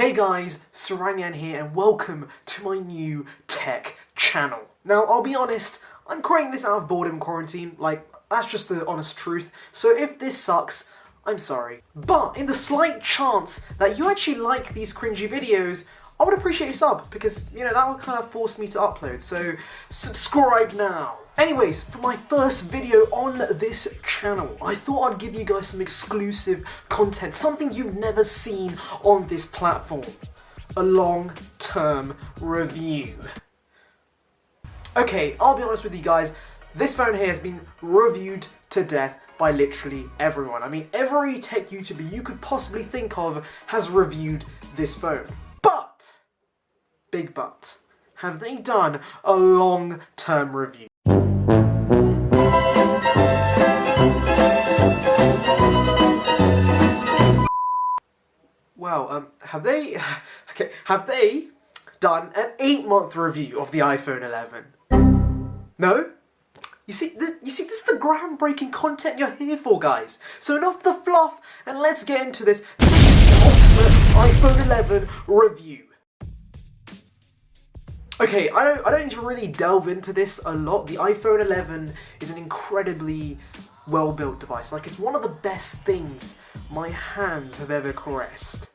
Hey guys, Saranyan here and welcome to my new tech channel. Now, I'll be honest, I'm creating this out of boredom quarantine, that's just the honest truth, so if this sucks, I'm sorry. But in the slight chance that you actually like these cringy videos, I would appreciate a sub, because, that would kind of force me to upload, so subscribe now. Anyways, for my first video on this channel, I thought I'd give you guys some exclusive content, something you've never seen on this platform. A long-term review. Okay, I'll be honest with you guys, this phone here has been reviewed to death by literally everyone. I mean, every tech YouTuber you could possibly think of has reviewed this phone. But, big but, have they done a long-term review? Well, have they done an 8-month review of the iPhone 11? No? You see, this is the groundbreaking content you're here for, guys. So enough the fluff, and let's get into this. This is the ultimate iPhone 11 review. Okay, I don't need to really delve into this a lot. The iPhone 11 is an incredibly well-built device. It's one of the best things my hands have ever caressed.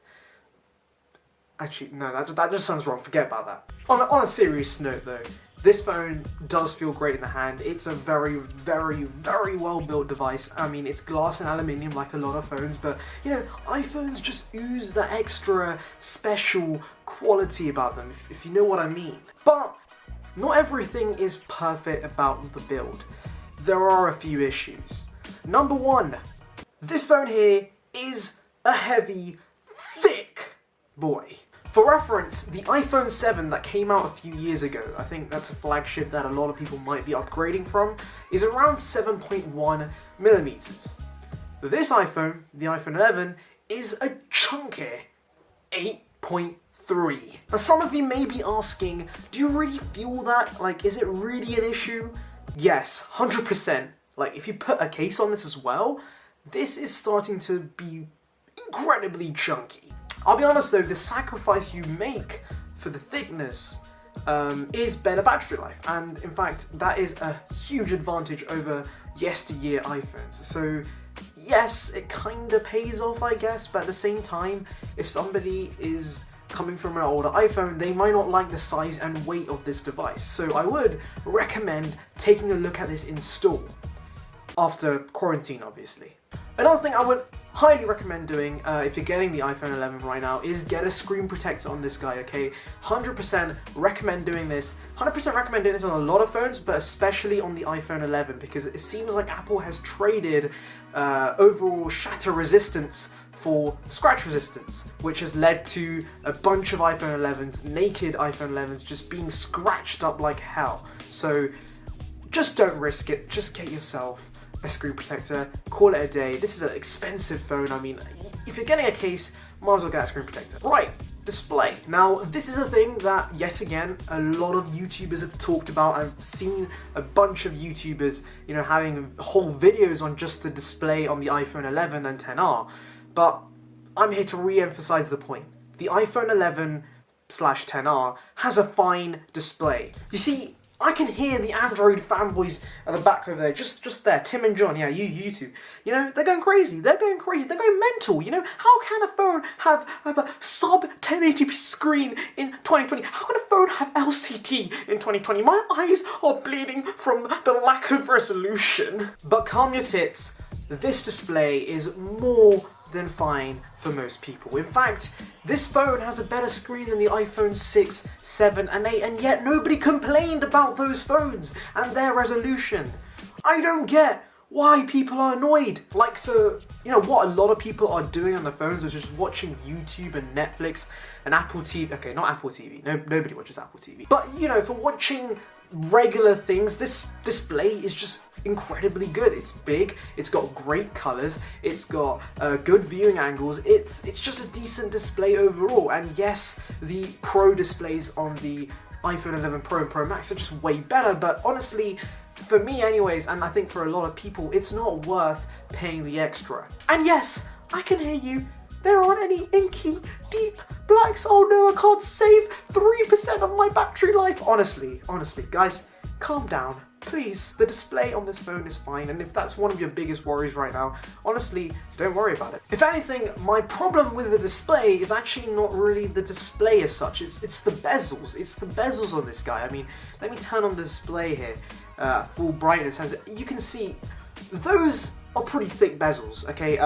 Actually, no, that just sounds wrong. Forget about that. On a serious note, though, this phone does feel great in the hand. It's a very, very, very well-built device. I mean, it's glass and aluminium like a lot of phones, but, iPhones just ooze that extra special quality about them, if you know what I mean. But not everything is perfect about the build. There are a few issues. Number one, this phone here is a heavy, thick boy. For reference, the iPhone 7 that came out a few years ago, I think that's a flagship that a lot of people might be upgrading from, is around 7.1 millimeters. This iPhone, the iPhone 11, is a chunky 8.3. Now some of you may be asking, do you really feel that? Is it really an issue? Yes, 100%. If you put a case on this as well, this is starting to be incredibly chunky. I'll be honest though, the sacrifice you make for the thickness is better battery life, and in fact that is a huge advantage over yesteryear iPhones. So yes, it kinda pays off, I guess, but at the same time, if somebody is coming from an older iPhone, they might not like the size and weight of this device. So I would recommend taking a look at this in store, after quarantine obviously. Another thing I would highly recommend doing, if you're getting the iPhone 11 right now, is get a screen protector on this guy, okay? 100% recommend doing this. 100% recommend doing this on a lot of phones, but especially on the iPhone 11, because it seems like Apple has traded overall shatter resistance for scratch resistance, which has led to a bunch of iPhone 11s, naked iPhone 11s, just being scratched up like hell. So just don't risk it, just get yourself a screen protector, call it a day. This is an expensive phone. I mean, if you're getting a case, might as well get a screen protector. Right, display. Now, this is a thing that, yet again, a lot of YouTubers have talked about. I've seen a bunch of YouTubers, having whole videos on just the display on the iPhone 11 and XR. But I'm here to re-emphasize the point. The iPhone 11/XR has a fine display. You see, I can hear the Android fanboys at the back over there, just there, Tim and John, yeah, you two. They're going crazy, they're going mental, How can a phone have a sub 1080p screen in 2020? How can a phone have LCD in 2020? My eyes are bleeding from the lack of resolution. But calm your tits, this display is more than fine for most people. In fact, this phone has a better screen than the iPhone 6, 7 and 8, and yet nobody complained about those phones and their resolution. I don't get why people are annoyed. For, what a lot of people are doing on their phones is just watching YouTube and Netflix and Apple TV. Okay, not Apple TV. No, nobody watches Apple TV. But, for watching regular things, this display is just incredibly good. It's big, it's got great colors, it's got good viewing angles, it's just a decent display overall. And yes, the Pro displays on the iPhone 11 Pro and Pro Max are just way better, but honestly, for me anyways, and I think for a lot of people, it's not worth paying the extra. And yes, I can hear you there aren't any inky, deep blacks. Oh no, I can't save 3% of my battery life. Honestly, guys, calm down. Please, the display on this phone is fine, and if that's one of your biggest worries right now, honestly, don't worry about it. If anything, my problem with the display is actually not really the display as such, it's the bezels. It's the bezels on this guy. I mean, let me turn on the display here, full brightness, as you can see, those are pretty thick bezels, okay?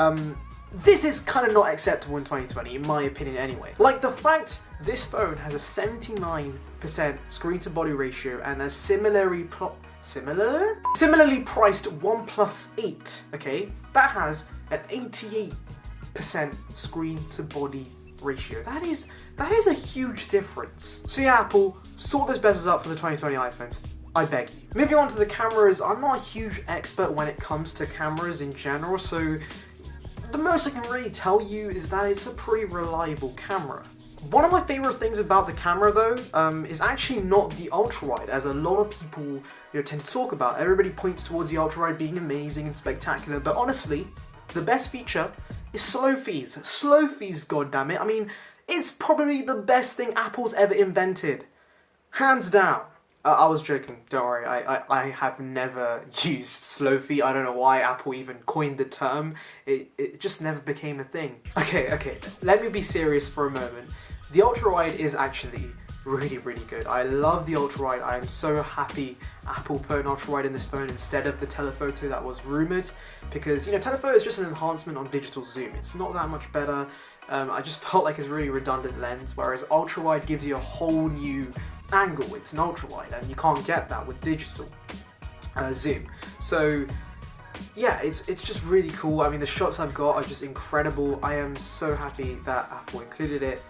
This is kind of not acceptable in 2020, in my opinion anyway. Like the fact this phone has a 79% screen-to-body ratio and a similarly priced OnePlus 8, okay, that has an 88% screen-to-body ratio. That is a huge difference. So yeah, Apple, sort those bezels out for the 2020 iPhones. I beg you. Moving on to the cameras, I'm not a huge expert when it comes to cameras in general, so the most I can really tell you is that it's a pretty reliable camera. One of my favorite things about the camera though, is actually not the ultra-wide, as a lot of people tend to talk about. Everybody points towards the ultra-wide being amazing and spectacular, but honestly, the best feature is slow fees. Slow fees, goddammit. I mean, it's probably the best thing Apple's ever invented. Hands down. I was joking, don't worry, I have never used slow feed. I don't know why Apple even coined the term. It just never became a thing. Okay, let me be serious for a moment. The ultra-wide is actually really good. I love the ultra-wide. I am so happy Apple put an ultra-wide in this phone instead of the telephoto that was rumoured, because telephoto is just an enhancement on digital zoom. It's not that much better. I just felt like it's a really redundant lens, whereas ultra-wide gives you a whole new angle. It's an ultra-wide and you can't get that with digital zoom. So yeah, it's just really cool. I mean, the shots I've got are just incredible. I am so happy that Apple included it.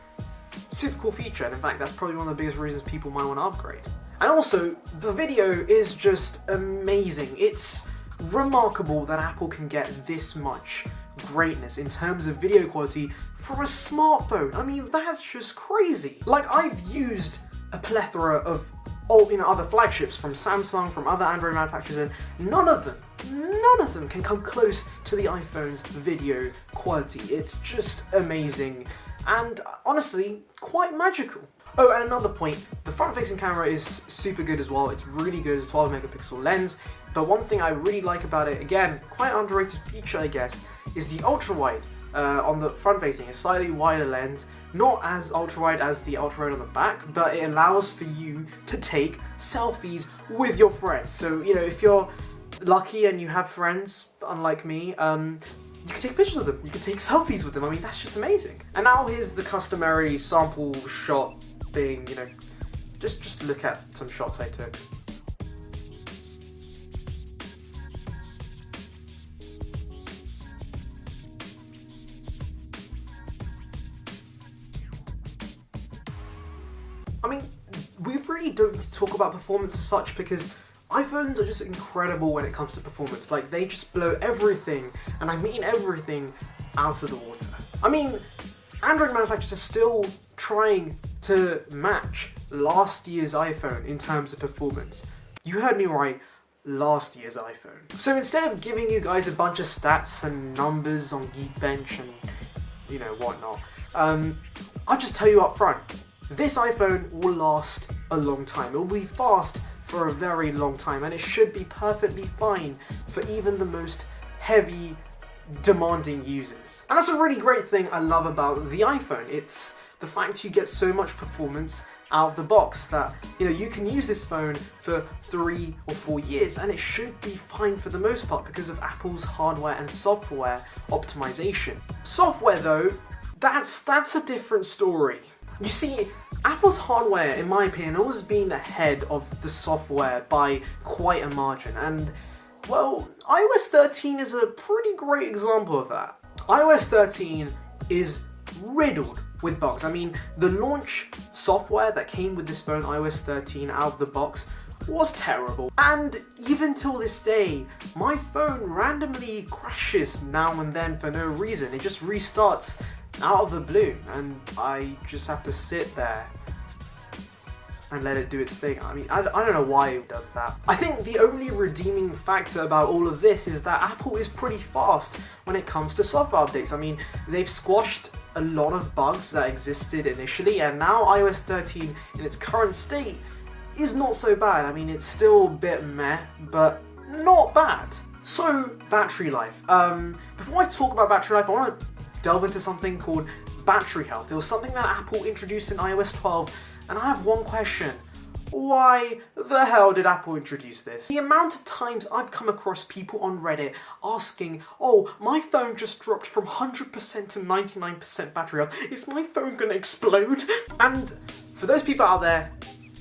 Super cool feature, and in fact that's probably one of the biggest reasons people might want to upgrade. And also, the video is just amazing. It's remarkable that Apple can get this much greatness in terms of video quality for a smartphone. I mean, that's just crazy. Like, I've used a plethora of other flagships from Samsung, from other Android manufacturers, and none of them can come close to the iPhone's video quality. It's just amazing and honestly quite magical. Oh, and another point, the front-facing camera is super good as well. It's really good, it's a 12 megapixel lens, but one thing I really like about it, again, quite an underrated feature I guess, is the ultra-wide. On the front-facing, a slightly wider lens, not as ultra-wide as the ultra-wide on the back, but it allows for you to take selfies with your friends. So, if you're lucky and you have friends, unlike me, you can take pictures of them, you can take selfies with them. I mean, that's just amazing. And now here's the customary sample shot thing, just look at some shots I took. I mean, we really don't need to talk about performance as such, because iPhones are just incredible when it comes to performance. Like, they just blow everything, and I mean everything, out of the water. I mean, Android manufacturers are still trying to match last year's iPhone in terms of performance. You heard me right, last year's iPhone. So instead of giving you guys a bunch of stats and numbers on Geekbench and, whatnot, I'll just tell you up front, this iPhone will last a long time. It will be fast for a very long time, and it should be perfectly fine for even the most heavy, demanding users. And that's a really great thing I love about the iPhone. It's the fact you get so much performance out of the box that, you can use this phone for 3 or 4 years and it should be fine for the most part because of Apple's hardware and software optimization. Software though, that's a different story. You see, Apple's hardware, in my opinion, has always been ahead of the software by quite a margin, and, well, iOS 13 is a pretty great example of that. iOS 13 is riddled with bugs. I mean, the launch software that came with this phone, iOS 13, out of the box, was terrible. And even till this day, my phone randomly crashes now and then for no reason. It just restarts out of the blue, and I just have to sit there and let it do its thing. I mean, I don't know why it does that. I think the only redeeming factor about all of this is that Apple is pretty fast when it comes to software updates. I mean, they've squashed a lot of bugs that existed initially, and now iOS 13 in its current state is not so bad. I mean, it's still a bit meh, but not bad. So, battery life. Before I talk about battery life, I want to delve into something called battery health. It was something that Apple introduced in iOS 12, and I have one question. Why the hell did Apple introduce this? The amount of times I've come across people on Reddit asking, oh, my phone just dropped from 100% to 99% battery health. Is my phone gonna explode? And for those people out there,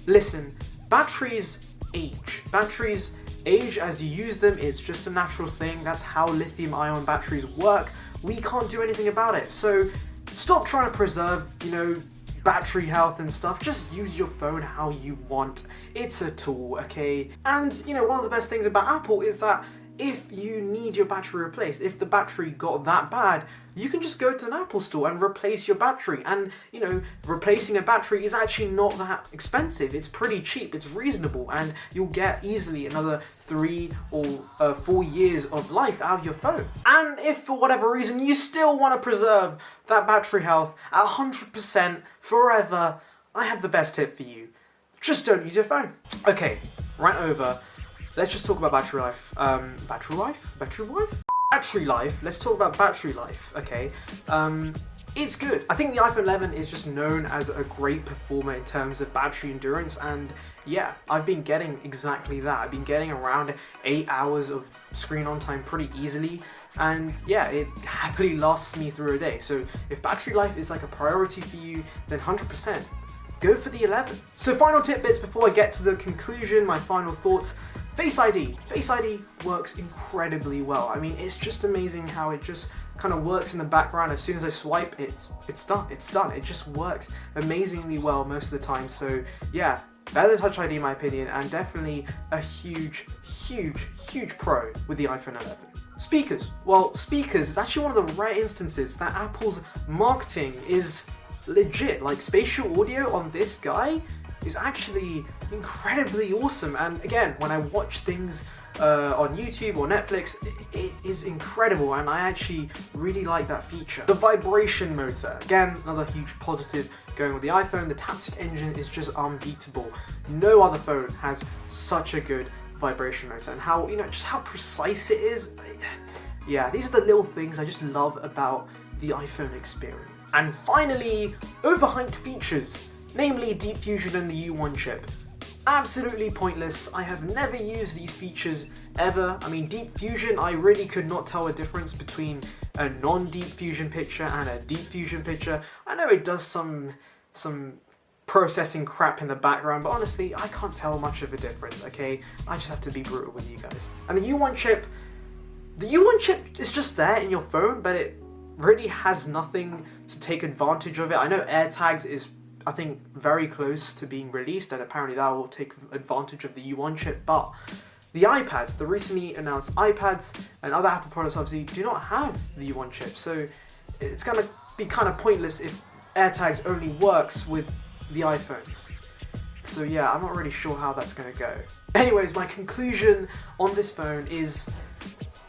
listen, batteries age. Batteries age as you use them. It's just a natural thing. That's how lithium-ion batteries work. We can't do anything about it. So stop trying to preserve, battery health and stuff. Just use your phone how you want. It's a tool, okay? And, one of the best things about Apple is that if you need your battery replaced, if the battery got that bad, you can just go to an Apple store and replace your battery. And, replacing a battery is actually not that expensive. It's pretty cheap, it's reasonable, and you'll get easily another 3 or 4 years of life out of your phone. And if for whatever reason you still want to preserve that battery health at 100% forever, I have the best tip for you. Just don't use your phone. Okay, right over. Let's just talk about battery life. Battery life? Battery life, let's talk about battery life, okay? It's good. I think the iPhone 11 is just known as a great performer in terms of battery endurance, and yeah, I've been getting exactly that. I've been getting around 8 hours of screen on time pretty easily, and yeah, it happily lasts me through a day. So if battery life is like a priority for you, then 100%. Go for the 11. So final tidbits before I get to the conclusion, my final thoughts. Face ID. Face ID works incredibly well. I mean, it's just amazing how it just kind of works in the background. As soon as I swipe, it's done. It's done. It just works amazingly well most of the time. So yeah, better than Touch ID in my opinion, and definitely a huge pro with the iPhone 11. Speakers. Well, speakers is actually one of the rare instances that Apple's marketing is legit. Like, spatial audio on this guy is actually incredibly awesome, and again, when I watch things on YouTube or Netflix, it is incredible, and I actually really like that feature. The vibration motor, again, another huge positive going with the iPhone. The Taptic engine is just unbeatable. No other phone has such a good vibration motor, and how, just how precise it is. Yeah, these are the little things I just love about the iPhone experience. And finally, overhyped features, namely Deep Fusion and the U1 chip. Absolutely pointless. I have never used these features ever. I mean, Deep Fusion, I really could not tell a difference between a non-Deep Fusion picture and a Deep Fusion picture. I know it does some processing crap in the background, but honestly, I can't tell much of a difference, okay? I just have to be brutal with you guys. And the U1 chip is just there in your phone, but it really has nothing to take advantage of it. I know AirTags is, I think, very close to being released, and apparently that will take advantage of the U1 chip, but the iPads, the recently announced iPads and other Apple products obviously do not have the U1 chip, so it's going to be kind of pointless if AirTags only works with the iPhones. So yeah, I'm not really sure how that's going to go. Anyways, my conclusion on this phone is,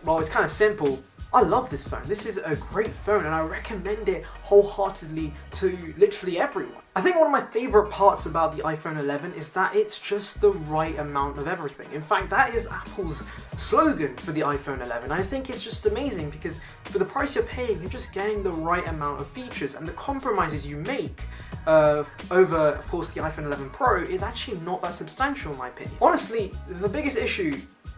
well, it's kind of simple. I love this phone. This is a great phone, and I recommend it wholeheartedly to literally everyone. I think one of my favorite parts about the iPhone 11 is that it's just the right amount of everything. In fact, that is Apple's slogan for the iPhone 11. I think it's just amazing because for the price you're paying, you're just getting the right amount of features, and the compromises you make over, of course, the iPhone 11 Pro is actually not that substantial in my opinion. Honestly, the biggest issue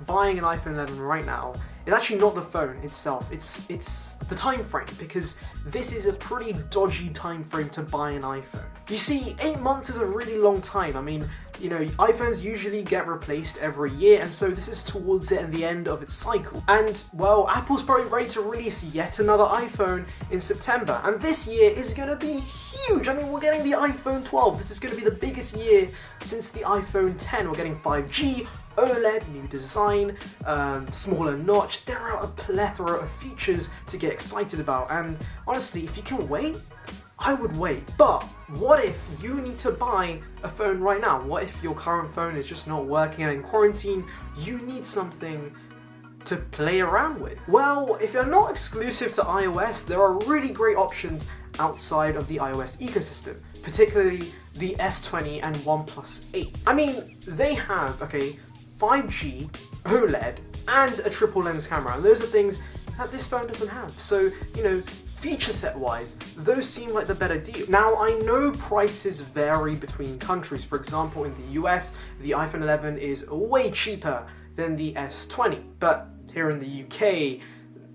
buying an iPhone 11 right now is actually not the phone itself, it's the time frame, because this is a pretty dodgy time frame to buy an iPhone. You see, 8 months is a really long time. I mean, iPhones usually get replaced every year, and so this is towards the end of its cycle. And, well, Apple's probably ready to release yet another iPhone in September, and this year is going to be huge. I mean, we're getting the iPhone 12. This is going to be the biggest year since the iPhone 10. We're getting 5G, OLED, new design, smaller notch. There are a plethora of features to get excited about, and honestly, if you can wait, I would wait. But what if you need to buy a phone right now? What if your current phone is just not working and in quarantine you need something to play around with? Well, if you're not exclusive to iOS, there are really great options outside of the iOS ecosystem, particularly the S20 and OnePlus 8. I mean, they have, okay, 5G, OLED, and a triple lens camera, and those are things that this phone doesn't have. So, you know, feature set wise, those seem like the better deal. Now, I know prices vary between countries. For example, in the US, the iPhone 11 is way cheaper than the S20, but here in the UK,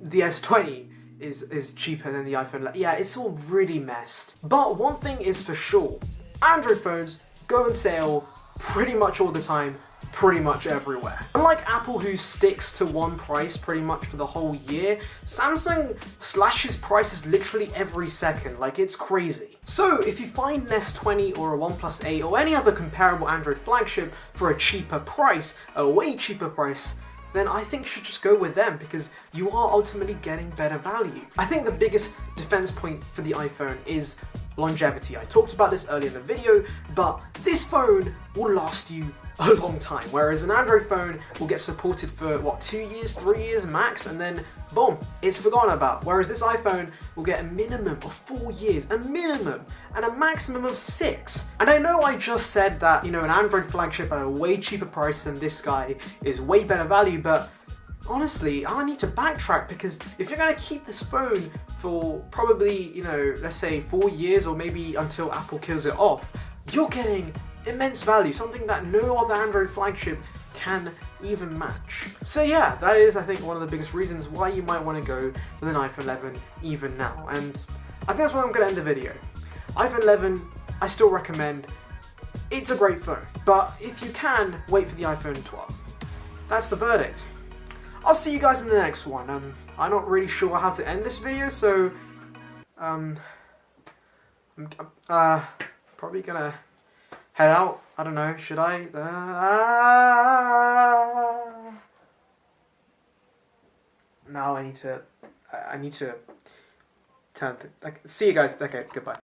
the S20 is cheaper than the iPhone 11. Yeah, it's all really messed. But one thing is for sure, Android phones go on sale pretty much all the time, pretty much everywhere. Unlike Apple, who sticks to one price pretty much for the whole year, Samsung slashes prices literally every second, like it's crazy. So if you find an S20 or a OnePlus 8 or any other comparable Android flagship for a cheaper price, a way cheaper price, then I think you should just go with them because you are ultimately getting better value. I think the biggest defense point for the iPhone is longevity. I talked about this earlier in the video, but this phone will last you a long time, whereas an Android phone will get supported for, what, 2 years, 3 years max, and then boom, it's forgotten about. Whereas this iPhone will get a minimum of 4 years, a minimum, and a maximum of 6. And I know I just said that, you know, an Android flagship at a way cheaper price than this guy is way better value, but honestly, I need to backtrack, because if you're going to keep this phone for probably, you know, let's say 4 years or maybe until Apple kills it off, you're getting immense value, something that no other Android flagship can even match. So yeah, that is, I think, one of the biggest reasons why you might want to go with an iPhone 11 even now. And I think that's where I'm going to end the video. iPhone 11, I still recommend. It's a great phone, but if you can, wait for the iPhone 12. That's the verdict. I'll see you guys in the next one. I'm not really sure how to end this video, so I'm probably gonna head out. I don't know, should I? No, I need to turn. See you guys. Okay, goodbye.